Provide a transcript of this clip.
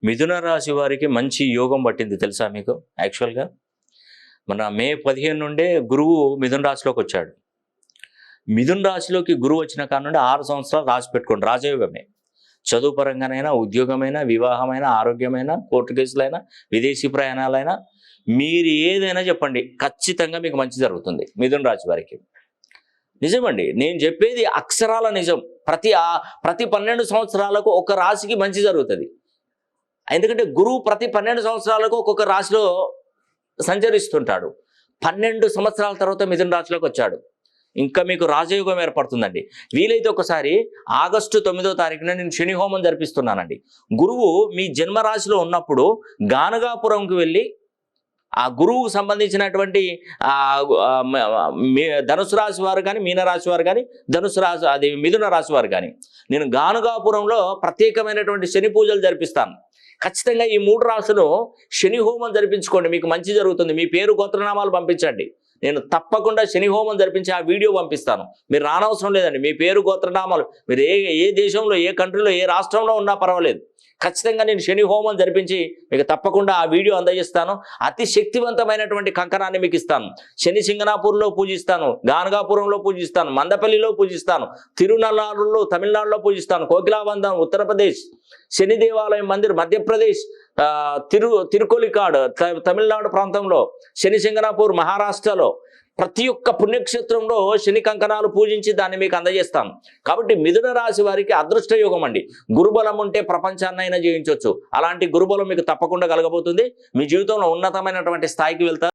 మిథున రాశి వారికి మంచి యోగం పట్టింది తెలుసా మీకు? యాక్చువల్గా మన మే 15 నుండే గురువు మిథున రాశిలోకి వచ్చాడు. మిథున రాశిలోకి గురువు వచ్చిన కాడ నుండి 6 సంవత్సరాలు రాసి పెట్టుకోండి, రాజయోగమే. చదువు పరంగానైనా, ఉద్యోగమైనా, వివాహమైనా, ఆరోగ్యమైనా, కోర్టు కేసులైనా, విదేశీ ప్రయాణాలైనా, మీరు ఏదైనా చెప్పండి, ఖచ్చితంగా మీకు మంచి జరుగుతుంది మిథున రాశి వారికి. నిజమండి, నేను చెప్పేది అక్షరాల నిజం. ప్రతి 12 సంవత్సరాలకు ఒక రాశికి మంచి జరుగుతుంది. ఎందుకంటే గురువు ప్రతి 12 సంవత్సరాలకు ఒక్కొక్క రాశిలో సంచరిస్తుంటాడు. 12 సంవత్సరాల తర్వాత మిథున రాశిలోకి వచ్చాడు. ఇంకా మీకు రాజయోగం ఏర్పడుతుందండి. వీలైతే ఒకసారి ఆగస్టు 9వ తారీఖున నేను శని హోమం జరిపిస్తున్నానండి. గురువు మీ జన్మరాశిలో ఉన్నప్పుడు గానగాపురంకి వెళ్ళి ఆ గురువుకు సంబంధించినటువంటి ధనుసు రాశి వారు కానీ, మీనరాశి వారు కానీ, ధనుసు రాశి అది మిథున రాశి వారు కానీ, నేను గానగాపురంలో ప్రత్యేకమైనటువంటి శని పూజలు జరిపిస్తాను. ఖచ్చితంగా ఈ 3 రాశులు శని హోమం జరిపించుకోండి, మీకు మంచి జరుగుతుంది. మీ పేరు గోత్రనామాలు పంపించండి, నేను తప్పకుండా శని హోమం జరిపించి ఆ వీడియో పంపిస్తాను. మీరు రానవసరం లేదండి. మీ పేరు గోత్రనామాలు మీరు ఏ దేశంలో, ఏ కంట్రీలో, ఏ రాష్ట్రంలో ఉన్నా పర్వాలేదు. ఖచ్చితంగా నేను శని హోమం జరిపించి మీకు తప్పకుండా ఆ వీడియో అందజేస్తాను. అతి శక్తివంతమైనటువంటి కంకణాన్ని మీకు ఇస్తాను. శని సింగనాపూర్లో పూజిస్తాను, గానగాపురంలో పూజిస్తాను, మందపల్లిలో పూజిస్తాను, తిరునల్లారులో తమిళనాడులో పూజిస్తాను, కోకిలాబంధం ఉత్తరప్రదేశ్, శని దేవాలయం మందిర్ మధ్యప్రదేశ్, తిరుకొలికాడ్ తమిళనాడు ప్రాంతంలో, శని సింగనాపూర్ మహారాష్ట్రలో, ప్రతి ఒక్క పుణ్యక్షేత్రంలో శని కంకణాలు పూజించి దాన్ని మీకు అందజేస్తాం. కాబట్టి మిథున రాశి వారికి అదృష్ట యోగం అండి. గురుబలం ఉంటే ప్రపంచాన్నైనా జయించవచ్చు. అలాంటి గురుబలం మీకు తప్పకుండా కలగబోతుంది. మీ జీవితంలో ఉన్నతమైనటువంటి స్థాయికి వెళ్తారు.